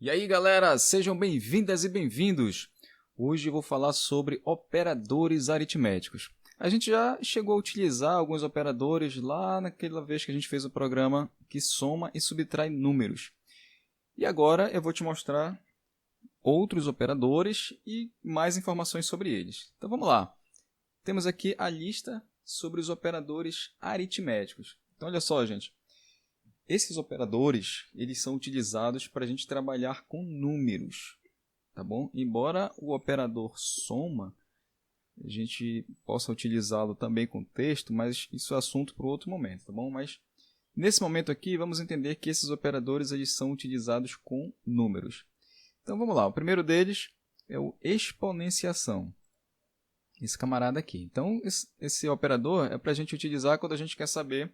E aí galera, sejam bem-vindas e bem-vindos! Hoje eu vou falar sobre operadores aritméticos. A gente já chegou a utilizar alguns operadores lá naquela vez que a gente fez o programa que soma e subtrai números. E agora eu vou te mostrar outros operadores e mais informações sobre eles. Então vamos lá. Temos aqui a lista sobre os operadores aritméticos. Então olha só, gente. Esses operadores, eles são utilizados para a gente trabalhar com números, tá bom? Embora o operador soma, a gente possa utilizá-lo também com texto, mas isso é assunto para outro momento, tá bom? Mas nesse momento aqui, vamos entender que esses operadores eles são utilizados com números. Então vamos lá, o primeiro deles é o exponenciação. Esse camarada aqui. Então esse operador é para a gente utilizar quando a gente quer saber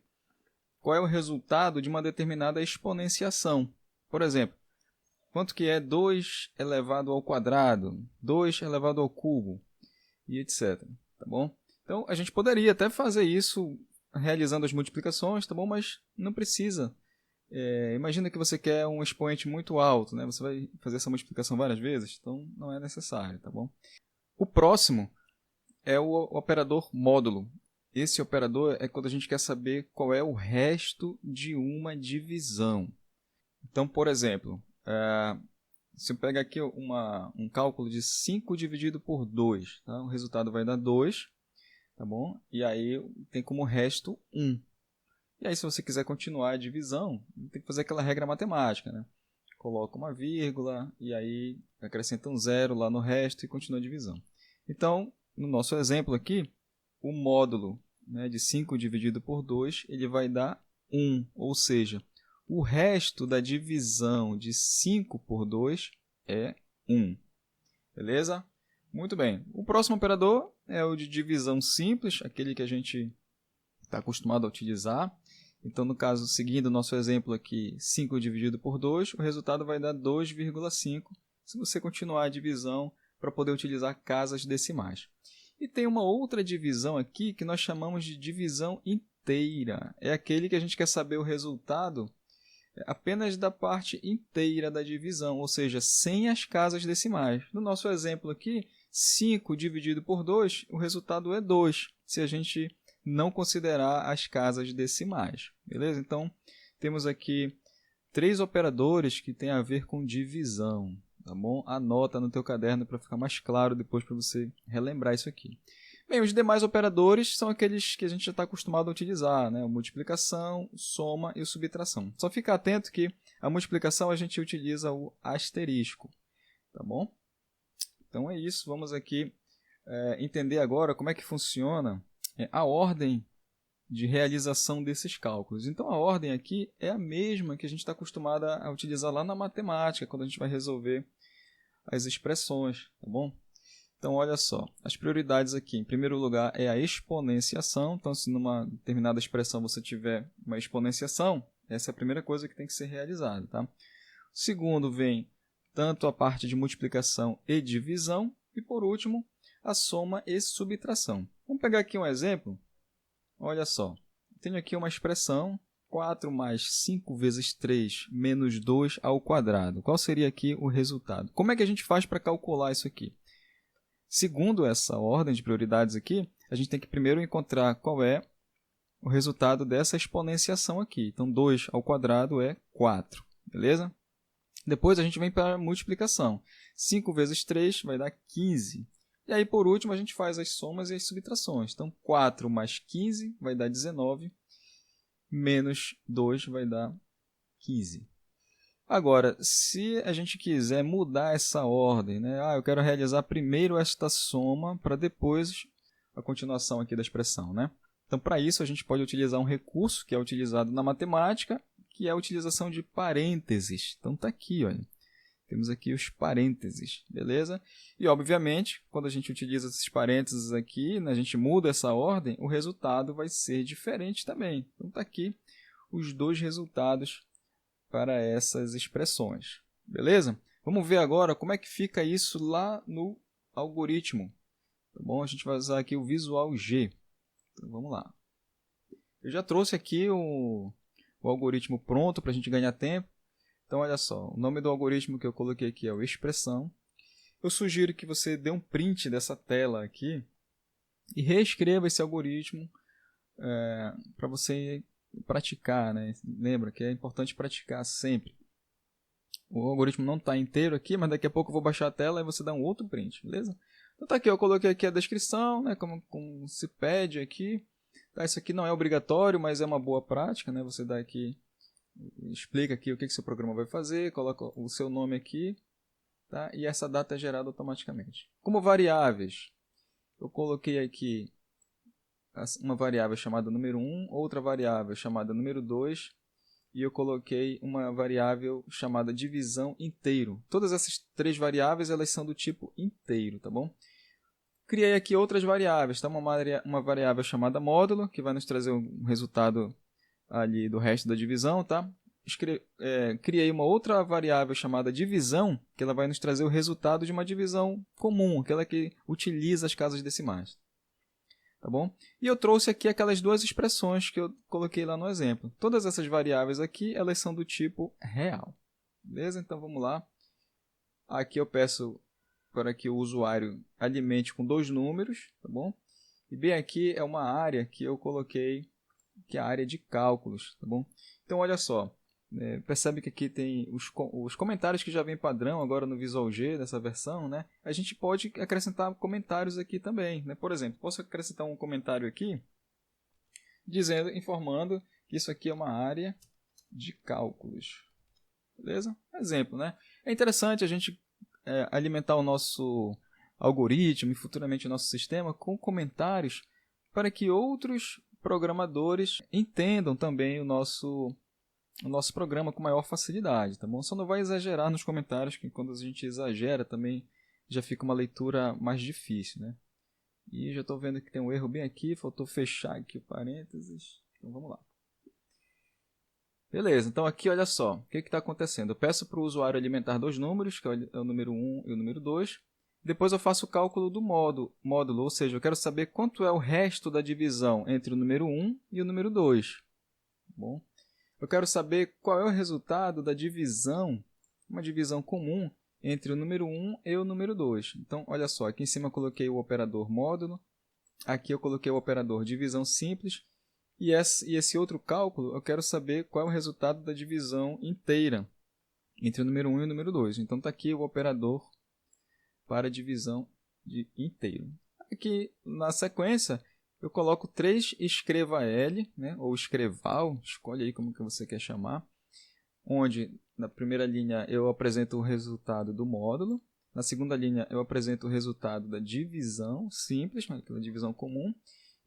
qual é o resultado de uma determinada exponenciação. Por exemplo, quanto que é 2 elevado ao quadrado, 2 elevado ao cubo, e etc. Tá bom? Então, a gente poderia até fazer isso realizando as multiplicações, tá bom? Mas não precisa. Imagina que você quer um expoente muito alto, né? Você vai fazer essa multiplicação várias vezes, então não é necessário, tá bom? O próximo é o operador módulo. Esse operador é quando a gente quer saber qual é o resto de uma divisão. Então, por exemplo, se eu pegar aqui um cálculo de 5 dividido por 2, tá? O resultado vai dar 2, tá bom? E aí tem como resto 1. E aí, se você quiser continuar a divisão, tem que fazer aquela regra matemática, né? Coloca uma vírgula e aí acrescenta um zero lá no resto e continua a divisão. Então, no nosso exemplo aqui, o módulo, né, de 5 dividido por 2, ele vai dar 1, ou seja, o resto da divisão de 5 por 2 é 1. Beleza? Muito bem. O próximo operador é o de divisão simples, aquele que a gente está acostumado a utilizar. Então, no caso, seguindo o nosso exemplo aqui, 5 dividido por 2, o resultado vai dar 2,5, se você continuar a divisão para poder utilizar casas decimais. E tem uma outra divisão aqui que nós chamamos de divisão inteira. É aquele que a gente quer saber o resultado apenas da parte inteira da divisão, ou seja, sem as casas decimais. No nosso exemplo aqui, 5 dividido por 2, o resultado é 2, se a gente não considerar as casas decimais. Beleza? Então, temos aqui 3 operadores que têm a ver com divisão. Tá bom? Anota no teu caderno para ficar mais claro depois para você relembrar isso aqui. Bem, os demais operadores são aqueles que a gente já está acostumado a utilizar, né? A multiplicação, soma e subtração. Só fica atento que a multiplicação a gente utiliza o asterisco. Tá bom? Então é isso. Vamos aqui entender agora como é que funciona a ordem de realização desses cálculos. Então a ordem aqui é a mesma que a gente está acostumado a utilizar lá na matemática, quando a gente vai resolver as expressões, tá bom? Então olha só, as prioridades aqui, em primeiro lugar é a exponenciação, então se numa determinada expressão você tiver uma exponenciação, essa é a primeira coisa que tem que ser realizada, tá? Segundo vem tanto a parte de multiplicação e divisão, e por último, a soma e subtração. Vamos pegar aqui um exemplo. Olha só, tenho aqui uma expressão, 4 mais 5 vezes 3 menos 2 ao quadrado. Qual seria aqui o resultado? Como é que a gente faz para calcular isso aqui? Segundo essa ordem de prioridades aqui, a gente tem que primeiro encontrar qual é o resultado dessa exponenciação aqui. Então, 2 ao quadrado é 4, beleza? Depois a gente vem para a multiplicação. 5 vezes 3 vai dar 15. E aí, por último, a gente faz as somas e as subtrações. Então, 4 mais 15 vai dar 19, menos 2 vai dar 15. Agora, se a gente quiser mudar essa ordem, né? Eu quero realizar primeiro esta soma para depois a continuação aqui da expressão, né? Então, para isso, a gente pode utilizar um recurso que é utilizado na matemática, que é a utilização de parênteses. Então, está aqui, olha. Temos aqui os parênteses, beleza? E, obviamente, quando a gente utiliza esses parênteses aqui, né, a gente muda essa ordem, o resultado vai ser diferente também. Então, está aqui os dois resultados para essas expressões, beleza? Vamos ver agora como é que fica isso lá no algoritmo. Tá bom? A gente vai usar aqui o Visual G. Então, vamos lá. Eu já trouxe aqui o algoritmo pronto para a gente ganhar tempo. Então, olha só, o nome do algoritmo que eu coloquei aqui é o expressão. Eu sugiro que você dê um print dessa tela aqui e reescreva esse algoritmo para você praticar, né? Lembra que é importante praticar sempre. O algoritmo não está inteiro aqui, mas daqui a pouco eu vou baixar a tela e você dá um outro print, beleza? Então tá aqui, eu coloquei aqui a descrição, né, como se pede aqui. Tá, isso aqui não é obrigatório, mas é uma boa prática, né? Você dá aqui, explica aqui o que seu programa vai fazer, coloca o seu nome aqui, tá? E essa data é gerada automaticamente. Como variáveis, eu coloquei aqui uma variável chamada número 1, outra variável chamada número 2, e eu coloquei uma variável chamada divisão inteiro. Todas essas três variáveis elas são do tipo inteiro, tá bom? Criei aqui outras variáveis, tá? Uma variável chamada módulo, que vai nos trazer um resultado ali do resto da divisão, tá? Criei uma outra variável chamada divisão, que ela vai nos trazer o resultado de uma divisão comum, aquela que utiliza as casas decimais. Tá bom? E eu trouxe aqui aquelas duas expressões que eu coloquei lá no exemplo. Todas essas variáveis aqui, elas são do tipo real. Beleza? Então vamos lá. Aqui eu peço para que o usuário alimente com 2 números, tá bom? E bem aqui é uma área que eu coloquei, que é a área de cálculos, tá bom? Então olha só, percebe que aqui tem os comentários que já vem padrão agora no Visual G dessa versão, né? A gente pode acrescentar comentários aqui também, né? Por exemplo, posso acrescentar um comentário aqui informando que isso aqui é uma área de cálculos, beleza? Exemplo, né? É interessante a gente alimentar o nosso algoritmo e futuramente o nosso sistema com comentários para que outros programadores entendam também o nosso programa com maior facilidade, tá bom? Só não vai exagerar nos comentários, que quando a gente exagera também já fica uma leitura mais difícil, né? E já estou vendo que tem um erro bem aqui, faltou fechar aqui o parênteses. Então vamos lá. Beleza, então aqui olha só, o que está acontecendo? Eu peço para o usuário alimentar 2 números, que é o número 1 e o número 2. Depois eu faço o cálculo do módulo, ou seja, eu quero saber quanto é o resto da divisão entre o número 1 e o número 2. Bom, eu quero saber qual é o resultado da divisão, uma divisão comum, entre o número 1 e o número 2. Então, olha só, aqui em cima eu coloquei o operador módulo, aqui eu coloquei o operador divisão simples, e esse outro cálculo eu quero saber qual é o resultado da divisão inteira, entre o número 1 e o número 2. Então está aqui o operador para divisão de inteiro. Aqui na sequência, eu coloco 3 escreva L, né, ou escreval, escolhe aí como que você quer chamar, onde na primeira linha eu apresento o resultado do módulo, na segunda linha eu apresento o resultado da divisão simples, aquela divisão comum,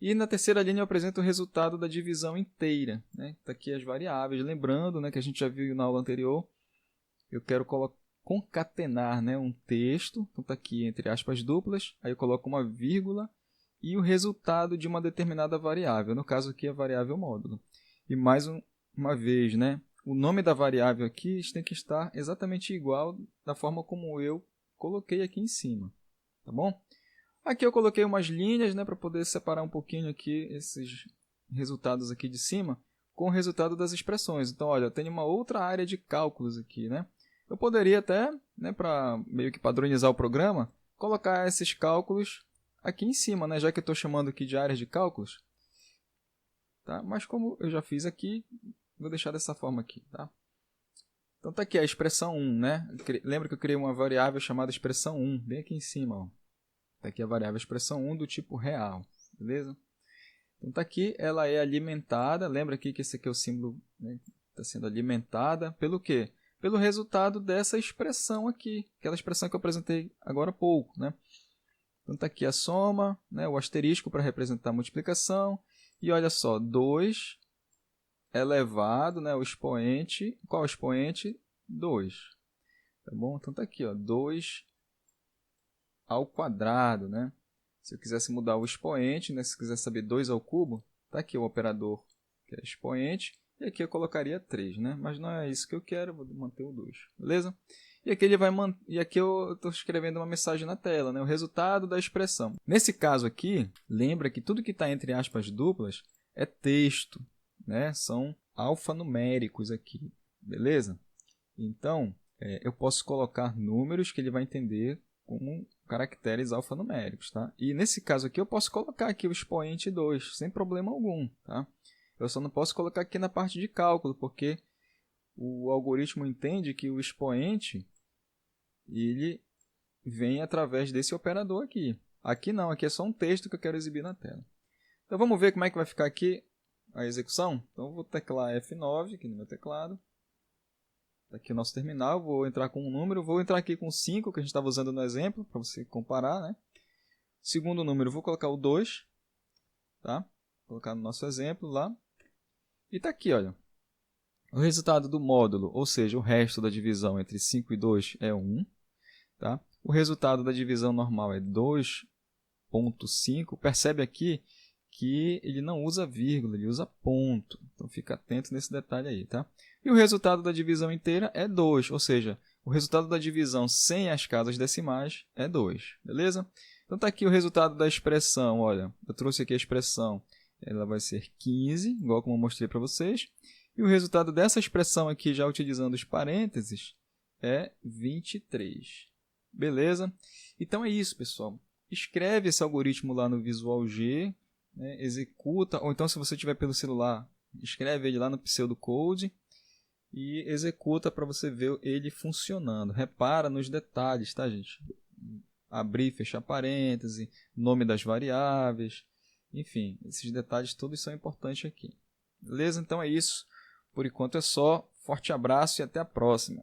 e na terceira linha eu apresento o resultado da divisão inteira. Né? Tá aqui as variáveis, lembrando, né, que a gente já viu na aula anterior, eu quero concatenar, né, um texto, então está aqui entre aspas duplas, aí eu coloco uma vírgula, e o resultado de uma determinada variável, no caso aqui a variável módulo. E mais uma vez, né, o nome da variável aqui tem que estar exatamente igual da forma como eu coloquei aqui em cima, tá bom? Aqui eu coloquei umas linhas, né, para poder separar um pouquinho aqui esses resultados aqui de cima com o resultado das expressões. Então, olha, eu tenho uma outra área de cálculos aqui, né? Eu poderia até, né, para meio que padronizar o programa, colocar esses cálculos aqui em cima, né, já que eu estou chamando aqui de áreas de cálculos. Tá? Mas como eu já fiz aqui, vou deixar dessa forma aqui, tá? Então está aqui a expressão 1, né? Lembra que eu criei uma variável chamada expressão 1, bem aqui em cima, ó. Está aqui a variável expressão 1 do tipo real, beleza? Então está aqui, ela é alimentada, lembra aqui que esse aqui é o símbolo, né, está sendo alimentada pelo quê? Pelo resultado dessa expressão aqui, aquela expressão que eu apresentei agora há pouco, né? Então está aqui a soma, né, o asterisco para representar a multiplicação, e olha só, 2 elevado, né, o expoente, qual é o expoente? 2. Tá bom? Então está aqui, ó, 2 ao quadrado, né? Se eu quisesse mudar o expoente, né, se quiser saber 2 ao cubo, está aqui o operador, que é expoente, e aqui eu colocaria 3, né? Mas não é isso que eu quero, eu vou manter o 2, beleza? E aqui eu estou escrevendo uma mensagem na tela, né? O resultado da expressão. Nesse caso aqui, lembra que tudo que está entre aspas duplas é texto, né? São alfanuméricos aqui, beleza? Então, eu posso colocar números que ele vai entender como caracteres alfanuméricos, tá? E nesse caso aqui eu posso colocar aqui o expoente 2, sem problema algum, tá? Eu só não posso colocar aqui na parte de cálculo, porque o algoritmo entende que o expoente ele vem através desse operador aqui. Aqui não, aqui é só um texto que eu quero exibir na tela. Então vamos ver como é que vai ficar aqui a execução? Então eu vou teclar F9 aqui no meu teclado. Está aqui o nosso terminal, vou entrar com um número, vou entrar aqui com 5, que a gente estava usando no exemplo, para você comparar, né? Segundo número, vou colocar o 2, tá? Vou colocar no nosso exemplo lá. E está aqui, olha. O resultado do módulo, ou seja, o resto da divisão entre 5 e 2 é 1. Tá? O resultado da divisão normal é 2,5. Percebe aqui que ele não usa vírgula, ele usa ponto. Então, fica atento nesse detalhe aí. Tá? E o resultado da divisão inteira é 2, ou seja, o resultado da divisão sem as casas decimais é 2. Beleza? Então, está aqui o resultado da expressão. Olha, eu trouxe aqui a expressão. Ela vai ser 15, igual como eu mostrei para vocês. E o resultado dessa expressão aqui, já utilizando os parênteses, é 23. Beleza? Então é isso, pessoal. Escreve esse algoritmo lá no Visual G, né? Executa, ou então se você tiver pelo celular, escreve ele lá no pseudocode e executa para você ver ele funcionando. Repara nos detalhes, tá, gente? Abrir e fechar parêntese, nome das variáveis, enfim, esses detalhes todos são importantes aqui. Beleza? Então é isso. Por enquanto é só. Forte abraço e até a próxima.